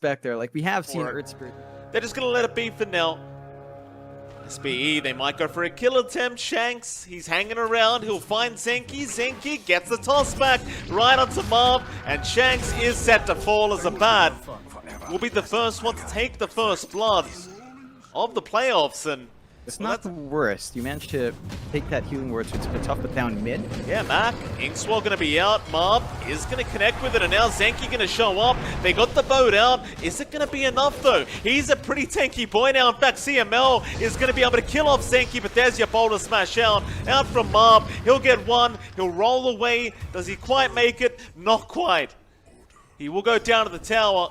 respect there. Like, we have seen Earth Spirit. They're just going to let it be for now. SBE, they might go for a kill attempt. Shanks, he's hanging around. He'll find Zenki. Zenki gets the toss back right onto Marv. And Shanks is set to fall as a bat. Will be the first one to take the first blood of the playoffs. And it's not the worst. You managed to take that healing word, so it's a bit tough, but down mid. Yeah, Mac. Inkswell going to be out. Marv is going to connect with it, and now Zenki going to show up. They got the boat out. Is it going to be enough, though? He's a pretty tanky boy now. In fact, CML is going to be able to kill off Zenki, but there's your boulder smash out. Out from Marv. He'll get one. He'll roll away. Does he quite make it? Not quite. He will go down to the tower.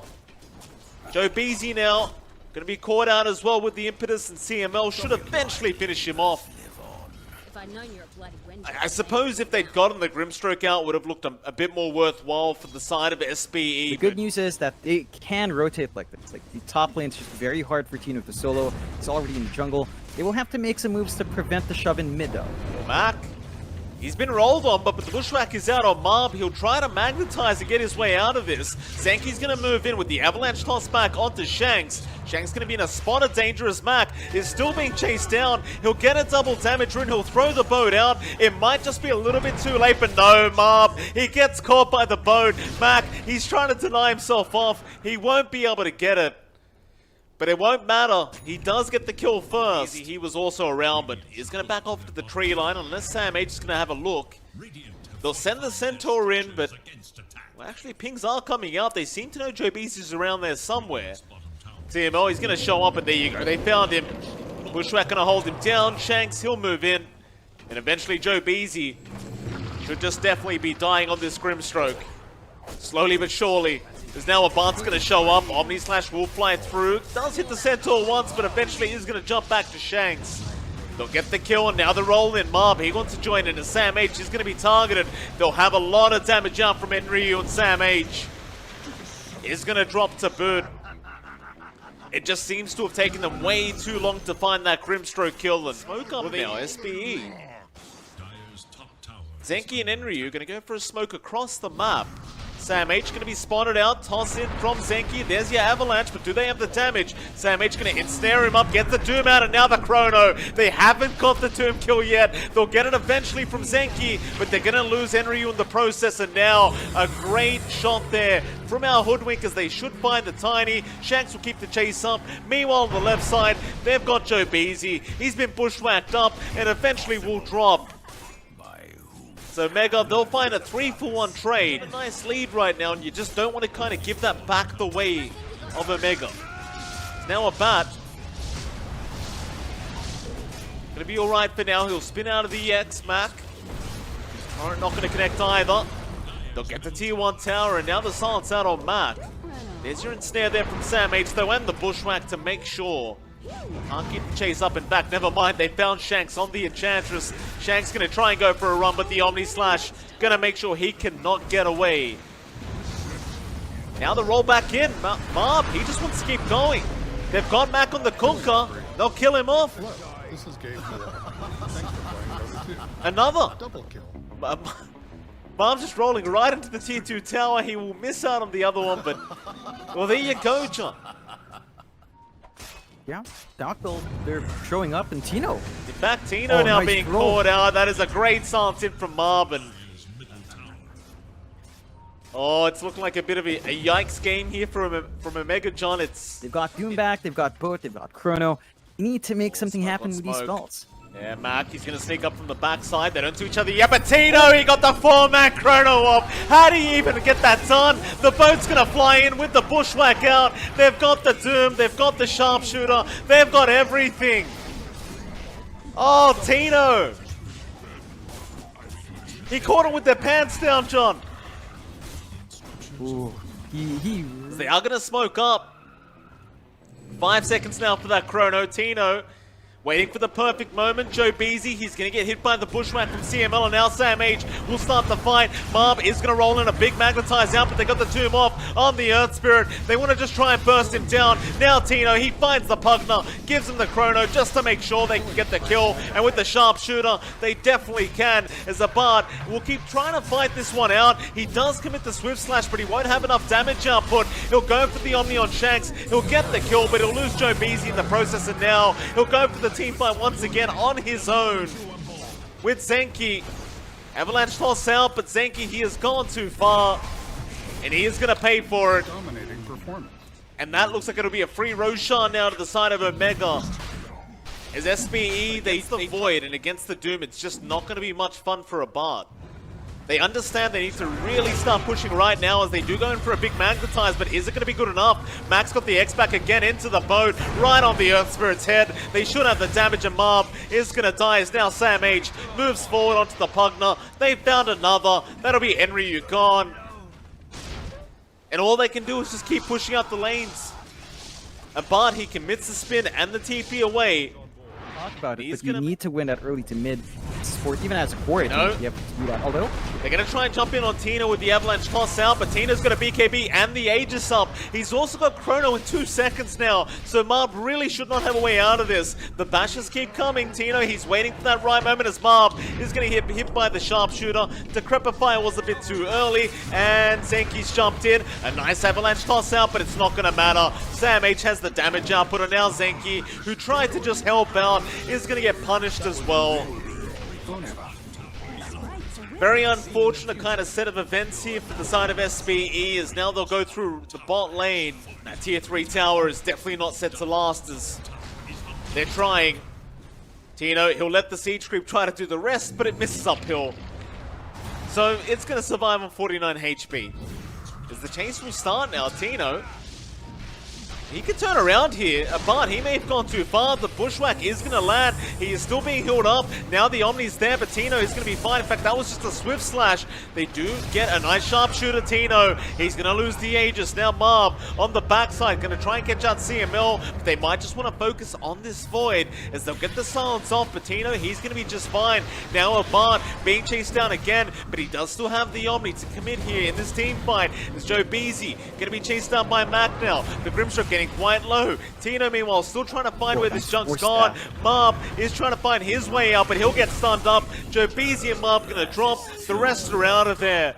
Joe Beasy now. Going to be caught out as well with the impetus, and CML should eventually finish him off. If I'd known you're a bloody wind. I suppose if they'd gotten the Grimstroke out, would have looked a bit more worthwhile for the side of SBE. The good news is that they can rotate like this. Like, the top lane is just very hard for Tino to solo. It's already in the jungle. They will have to make some moves to prevent the shove in mid, though. Mac, he's been rolled on, but the Bushwhack is out on Marb. He'll try to magnetize and get his way out of this. Zenki's going to move in with the avalanche toss back onto Shanks. Shanks going to be in a spot of dangerous. Mac is still being chased down. He'll get a double damage rune. He'll throw the boat out. It might just be a little bit too late, but no, Marb. He gets caught by the boat. Mac, he's trying to deny himself off. He won't be able to get it. But it won't matter. He does get the kill first. He was also around, but he's going to back off to the tree line unless Sam H is going to have a look. They'll send the Centaur in, but well, actually pings are coming out. They seem to know Joe Beast is around there somewhere. CMO, he's going to show up, and there you go. They found him. Bushwhack going to hold him down. Shanks, he'll move in. And eventually Joe Beasy should just definitely be dying on this Grimstroke. Slowly but surely. There's now a Bart's going to show up. Omni Slash will fly through. Does hit the Centaur once, but eventually is going to jump back to Shanks. They'll get the kill, and now the roll in. Marb, he wants to join in, and Sam H is going to be targeted. They'll have a lot of damage out from Enryu, and Sam H is going to drop to boot. It just seems to have taken them way too long to find that Grimstroke kill, and smoke up now, SBE. Zenki and Enryu going to go for a smoke across the map. Sam H going to be spotted out, toss in from Zenki. There's your avalanche, but do they have the damage? Sam H going to ensnare him up, get the Doom out, and now the Chrono. They haven't got the Doom kill yet. They'll get it eventually from Zenki, but they're going to lose Enryu in the process, and now a great shot there from our Hoodwink as they should find the Tiny. Shanks will keep the chase up. Meanwhile, on the left side, they've got Joe Beasy. He's been bushwhacked up and eventually will drop. So Mega, they'll find a 3-for-1 trade. A nice lead right now, and you just don't want to kind of give that back the way of a Mega. Now a bat. Gonna be alright for now. He'll spin out of the EX, Mac. Alright, not gonna connect either. They'll get the tier 1 tower, and now the silence out on Mac. There's your ensnare there from Sam H, though, and the bushwhack to make sure. Can't keep the chase up and back. Never mind, they found Shanks on the Enchantress. Shanks gonna try and go for a run, but the Omni Slash gonna make sure he cannot get away. Now the roll back in. Marb, he just wants to keep going. They've got Mac on the Kunkka. They'll kill him off. This is game for Thanks for playing Dota 2. Another. Double kill. Marb's just rolling right into the tier 2 tower. He will miss out on the other one, but well, there you go, John. Yeah, Doctor, they're showing up, and Tino. In fact, Tino now nice being roll. caught out. That is a great silence in from Marvin. Oh, it's looking like a bit of a yikes game here from a Mega John. They've got Doom back, they've got Boat, they've got Chrono. You need to make something happen with these spells. Yeah, Mac, he's going to sneak up from the backside. They don't see each other yet, but Tino, he got the 4-man Chrono off. How do you even get that done? The boat's going to fly in with the bushwhack out. They've got the Doom, they've got the sharpshooter, they've got everything. Oh, Tino. He caught him with their pants down, John. Ooh, They are going to smoke up. 5 seconds now for that Chrono. Tino Waiting for the perfect moment, Joe Beasy, he's going to get hit by the bushwhack from CML, and now Sam H will start the fight. Mob is going to roll in a big magnetize out, but they got the tomb off on the Earth Spirit. They want to just try and burst him down. Now Tino, he finds the Pugner, gives him the Chrono just to make sure they can get the kill, and with the Sharpshooter, they definitely can, as a Bard will keep trying to fight this one out. He does commit the Swift Slash, but he won't have enough damage output. He'll go for the Omni on Shanks, he'll get the kill, but he'll lose Joe Beasy in the process, and now he'll go for the team fight once again on his own with Zenki. Avalanche toss out, but Zenki, he has gone too far, and he is going to pay for it. Dominating performance. And that looks like it'll be a free Roshan now to the side of Omega. As SBE, they Void, and against the Doom, it's just not going to be much fun for a Bard. They understand they need to really start pushing right now as they do go in for a big magnetize, but is it going to be good enough? Max got the X back again into the boat, right on the Earth Spirit's head. They should have the damage, and Marv is going to die as now Sam H moves forward onto the Pugner. They found another. That'll be Enryu gone. And all they can do is just keep pushing out the lanes. And Bard, he commits the spin and the TP away. Talk about it, but you need to win that early to mid sport, even as a core. No. You have to do that. Although they're going to try and jump in on Tina with the Avalanche toss out, but Tina's got a BKB and the Aegis up. He's also got Chrono in 2 seconds now, so Marb really should not have a way out of this. The bashes keep coming. Tino, he's waiting for that right moment as Marb is going to get hit by the Sharpshooter. Decrepify was a bit too early, and Zenki's jumped in. A nice Avalanche toss out, but it's not going to matter. Sam H has the damage output, and now Zenki, who tried to just help out, is going to get punished as well. Very unfortunate kind of set of events here for the side of SBE, as now they'll go through the bot lane. That tier 3 tower is definitely not set to last, as they're trying. Tino, he'll let the siege creep try to do the rest, but it misses uphill. So it's going to survive on 49 HP. As the chase will start now, Tino, he can turn around here, but he may have gone too far. The bushwhack is going to land. He is still being healed up. Now the Omni's there, but Tino is going to be fine. In fact, that was just a Swift Slash. They do get a nice Sharpshooter, Tino. He's going to lose the Aegis. Now Marb on the backside, going to try and catch out CML, but they might just want to focus on this Void, as they'll get the silence off, but Tino, he's going to be just fine. Now a Bard being chased down again, but he does still have the Omni to commit here in this team fight. As Joe Beasy going to be chased down by Mac now. The Grimstroke getting quite low. Tino, meanwhile, still trying to find where this junk's gone. Marb is trying to find his way out, but he'll get stunned up. Joe Beasy and Marb going to drop. The rest are out of there.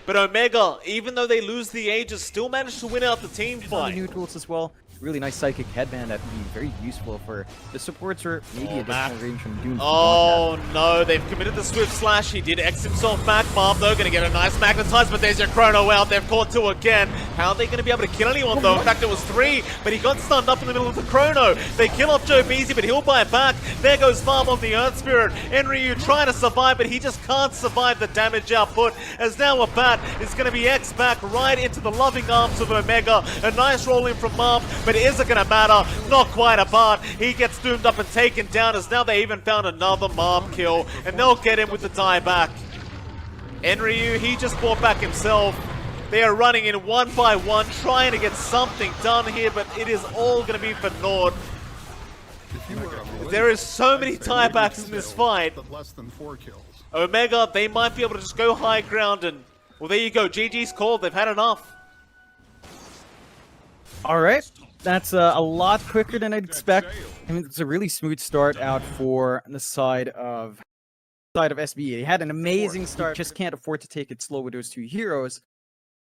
But Omega, even though they lose the Aegis, still managed to win out the team fight. new tools as well. Really nice psychic headband that would be very useful for the supports, or maybe additional range from Doom. Oh no, they've committed the Swift Slash. He did X himself back. Marb though, gonna get a nice magnetize, but there's your Chrono out. They've caught 2 again. How are they gonna be able to kill anyone though? In fact, it was 3, but he got stunned up in the middle of the Chrono. They kill off Joe Beasy, but he'll buy it back. There goes Marb on the Earth Spirit. Enryu trying to survive, but he just can't survive the damage output, as now a bat is gonna be X back right into the loving arms of Omega. A nice roll in from Marb, but is it gonna matter? Not quite a Bard. He gets doomed up and taken down, as now they even found another Marb kill, and they'll get him with the dieback. Enryu, he just brought back himself. They are running in 1 by 1, trying to get something done here, but it is all going to be for naught. There is so many tiebacks in this fight. Less than 4 kills. Omega, they might be able to just go high ground, and well, there you go. GG's called. They've had enough. All right. That's a lot quicker than I'd expect. I mean, it's a really smooth start out for the side of SBE. They had an amazing start. Just can't afford to take it slow with those 2 heroes,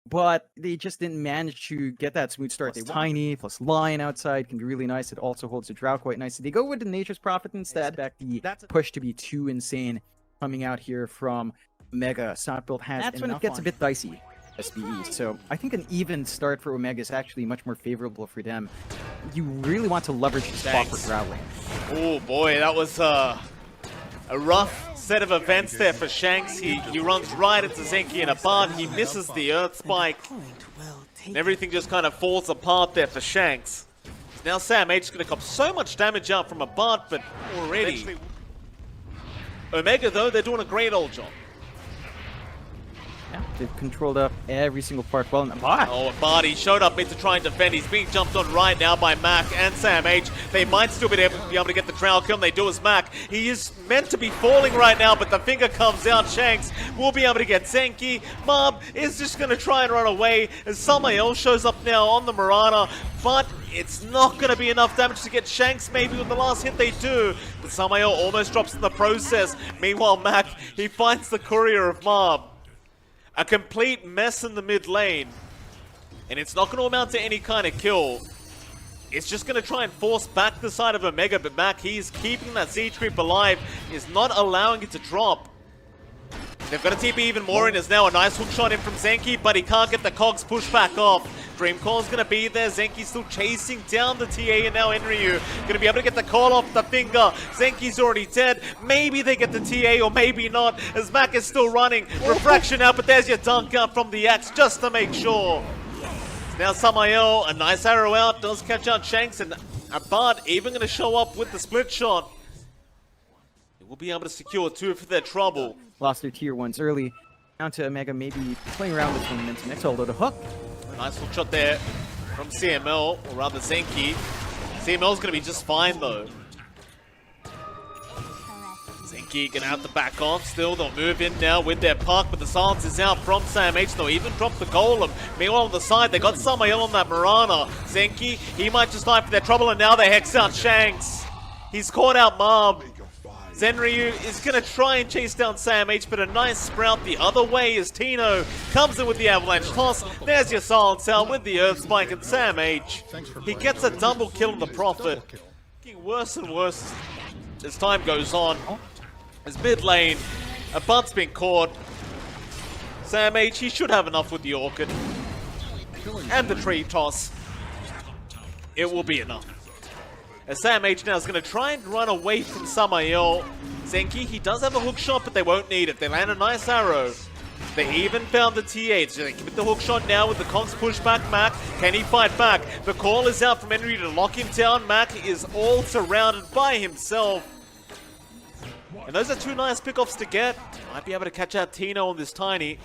but they just didn't manage to get that smooth start. They were tiny, plus Lion outside can be really nice. It also holds the Drow quite nicely. They go with the Nature's Prophet instead. That's a push to be too insane coming out here from Omega. South build has That's when it gets a bit dicey. SBE. So I think an even start for Omega is actually much more favorable for them. You really want to leverage the spot for Growling. Oh boy, that was a rough set of events there for Shanks. He runs right into Zenki and a Bard. He misses the Earth Spike. And everything just kind of falls apart there for Shanks. Now Sam H is going to cop so much damage out from a Bard, but already Omega though, they're doing a great old job. Yeah, they've controlled up every single part well. Oh, and Barty showed up mid to try and defend. He's being jumped on right now by Mac and Sam H. They might still be able be able to get the trail kill, and they do as Mac. He is meant to be falling right now, but the finger comes out. Shanks will be able to get Zenki. Mob is just going to try and run away as Samael shows up now on the Mirana, but it's not going to be enough damage to get Shanks. Maybe with the last hit they do, but Samael almost drops in the process. Meanwhile, Mac, he finds the courier of Mob. A complete mess in the mid lane, and it's not going to amount to any kind of kill. It's just going to try and force back the side of Omega, but Mac, he's keeping that siege creep alive, is not allowing it to drop. They've got to TP even more in. There's now a nice hook shot in from Zenki, but he can't get the cogs pushed back off. Dreamcall's going to be there. Zenki's still chasing down the TA, and now Enryu going to be able to get the call off the finger. Zenki's already dead. Maybe they get the TA, or maybe not, as Mac is still running. Refraction out, but there's your dunk out from the axe just to make sure. Now Samael, a nice arrow out, does catch out Shanks, and Abad even going to show up with the split shot. They will be able to secure 2 for their trouble. Lost their tier 1s early. Down to Omega maybe playing around with some momentum next, although the hook. Nice hook shot there from CML, or rather Zenki. CML's going to be just fine though. Zenki gonna have to back off still. They'll move in now with their puck, but the silence is out from SamH. They'll even drop the golem. Meanwhile on the side, they got Samael on that Mirana. Zenki, he might just die for their trouble, and now they hex out Shanks. He's caught out Mob. Zenryu is gonna try and chase down SamH, but a nice sprout the other way as Tino comes in with the avalanche toss. There's your silence out with the earth spike, and SamH, he gets a double kill on the Prophet. Getting worse and worse as time goes on. As mid lane, a bunt's been caught. SamH, he should have enough with the Orchid and the tree toss. It will be enough. As SamH now is going to try and run away from Samael. Zenki, he does have a hook shot, but they won't need it. They land a nice arrow. They even found the T8, so they commit the hook shot now with the Conks push back Mac. Can he fight back? The call is out from Henry to lock him down. Mac is all surrounded by himself. And those are 2 nice pickoffs to get. Might be able to catch out Tino on this Tiny.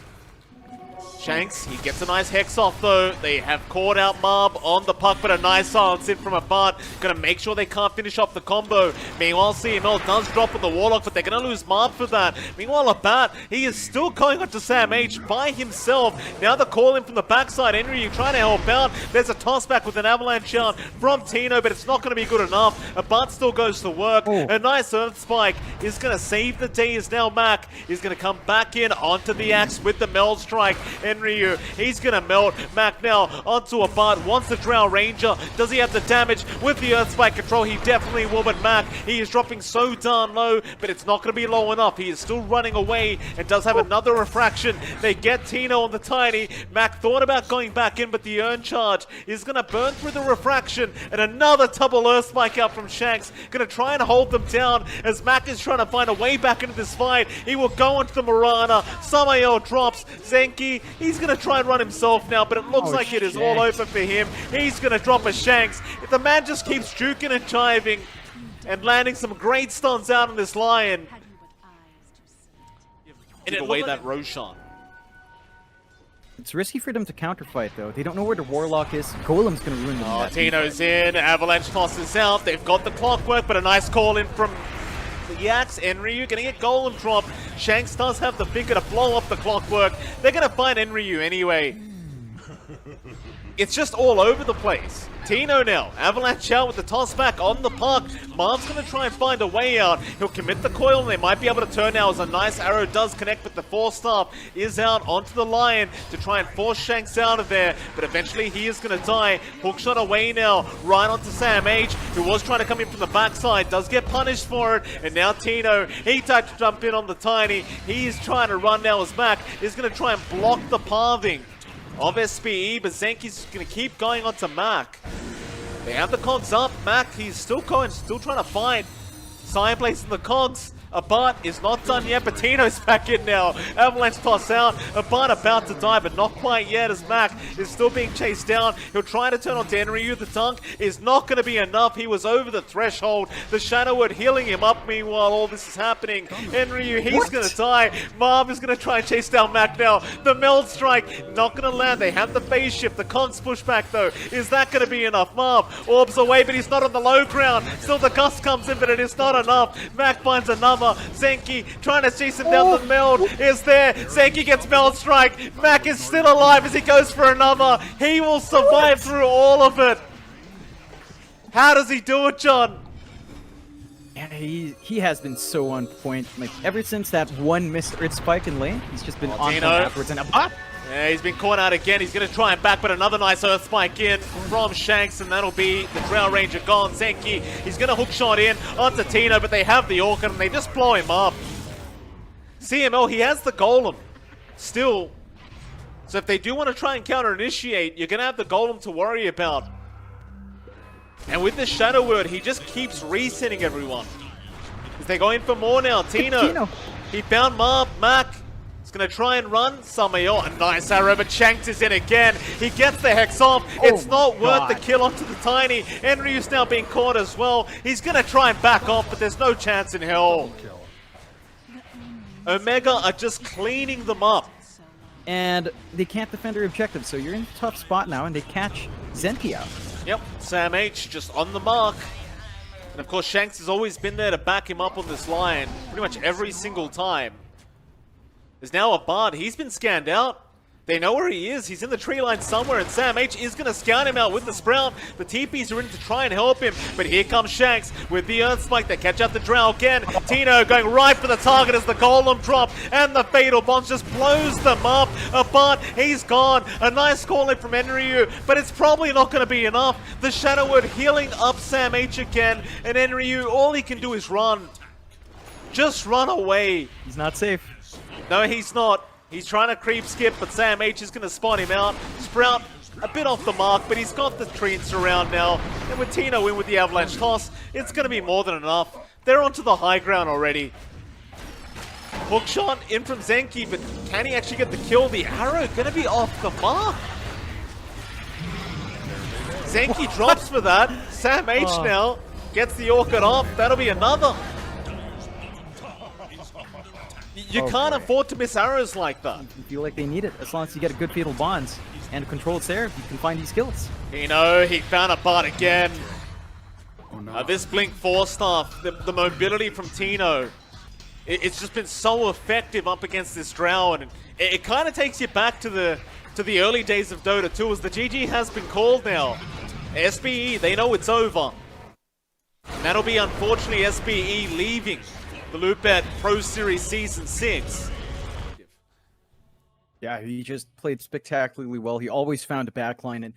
Shanks, he gets a nice hex off though. They have caught out Mob on the puck, but a nice silence in from Abad. Gonna make sure they can't finish off the combo. Meanwhile, CML does drop with the Warlock, but they're gonna lose Mob for that. Meanwhile, Abad, he is still going on to SamH by himself. Now the call in from the backside. Henry, you trying to help out. There's a toss back with an avalanche out from Tino, but it's not gonna be good enough. Abad still goes to work. A nice earth spike is gonna save the day as now Mac is gonna come back in onto the axe with the meld strike. Enryu, he's gonna melt. Mac now onto Abad, wants the Drow Ranger. Does he have the damage with the Earth Spike control? He definitely will, but Mac, he is dropping so darn low, but it's not gonna be low enough. He is still running away and does have another refraction. They get Tino on the Tiny. Mac thought about going back in, but the Urn Charge is gonna burn through the refraction, and another double Earth Spike out from Shanks. Gonna try and hold them down as Mac is trying to find a way back into this fight. He will go into the Mirana. Samael drops. Zenki, he's going to try and run himself now, but it looks like it is all over for him. He's going to drop a Shanks. If the man just keeps juking and jiving and landing some great stuns out on this Lion. And it away that Roshan. It's risky for them to counterfight, though. They don't know where the Warlock is. Golem's going to ruin them. Oh, Tino's in. Avalanche tosses out. They've got the clockwork, but a nice call in from the Axe. Enryu gonna get Golem drop. Shanks does have the finger to blow up the clockwork. They're gonna find Enryu anyway. It's just all over the place. Tino now, avalanche out with the toss back on the puck. Marv's gonna try and find a way out. He'll commit the coil and they might be able to turn now as a nice arrow does connect, but the Force Staff is out onto the Lion to try and force Shanks out of there. But eventually he is gonna die. Hookshot away now, right onto SamH, who was trying to come in from the backside, does get punished for it. And now Tino, he tried to jump in on the Tiny. He's trying to run now as Mac is gonna try and block the pathing of SPE, but Zenki's gonna keep going on to Mac. They have the cogs up. Mac, he's still going, still trying to fight. Side placing the cogs. Abart is not done yet, but Tino's back in now. Avalanche toss out. Abart about to die, but not quite yet as Mac is still being chased down. He'll try to turn on Denryu. The dunk is not going to be enough. He was over the threshold. The Shadow Word healing him up meanwhile all this is happening. Denryu, he's going to die. Marv is going to try and chase down Mac now. The meld strike, not going to land. They have the phase shift. The cons pushback though. Is that going to be enough? Marv orbs away, but he's not on the low ground. Still the gust comes in, but it is not enough. Mac finds another. Zenki trying to chase him down. The meld is there. Zenki gets meld strike. Mac is still alive as he goes for another. He will survive through all of it. How does he do it, John? And he has been so on point. Like ever since that one missed Earth spike in lane, he's just been on point afterwards. And yeah, he's been caught out again. He's going to try and back, but another nice Earth Spike in from Shanks, and that'll be the Drow Ranger gone. Zenki, he's going to hook shot in onto Tino, but they have the Orchid, and they just blow him up. CML, he has the Golem still. So if they do want to try and counter-initiate, you're going to have the Golem to worry about. And with the Shadow Word, he just keeps resetting everyone. As they go in for more now. Tino. He found Marv. Mac. He's going to try and run. Samael, a nice arrow, but Shanks is in again. He gets the Hex off. It's not worth the kill onto the Tiny. Enryu's now being caught as well. He's going to try and back off, but there's no chance in hell. Omega are just cleaning them up. And they can't defend their objective, so you're in a tough spot now, and they catch Zenki out. Yep, Sam H just on the mark. And of course, Shanks has always been there to back him up on this line, pretty much every single time. There's now a Bard. He's been scanned out. They know where he is. He's in the tree line somewhere, and Sam H is going to scout him out with the Sprout. The TPs are in to try and help him, but here comes Shanks with the Earth Spike. They catch out the Drow again. Tino going right for the target as the Golem drop, and the Fatal Bombs just blows them up. But he's gone. A nice call in from Enryu, but it's probably not going to be enough. The Shadow Word healing up Sam H again, and Enryu, all he can do is run. Just run away. He's not safe. No, he's not. He's trying to creep skip, but Sam H is going to spawn him out. Sprout, a bit off the mark, but he's got the trees around now. And with Tino in with the Avalanche toss, it's going to be more than enough. They're onto the high ground already. Hookshot in from Zenki, but can he actually get the kill? The arrow going to be off the mark. Zenki drops for that. Sam H now gets the Orchid off. That'll be another. You can't afford to miss arrows like that. You feel like they need it. As long as you get a good Fatal Bonds and a controlled Seraph, you can find these kills. Tino, he found a Bard again. Oh, no. This Blink 4 stuff, the mobility from Tino, it's just been so effective up against this Drow, and it kind of takes you back to the early days of Dota 2, as the GG has been called now. SBE, they know it's over. And that'll be, unfortunately, SBE leaving the BTS Pro Series Season 6. Yeah, he just played spectacularly well. He always found a backline, and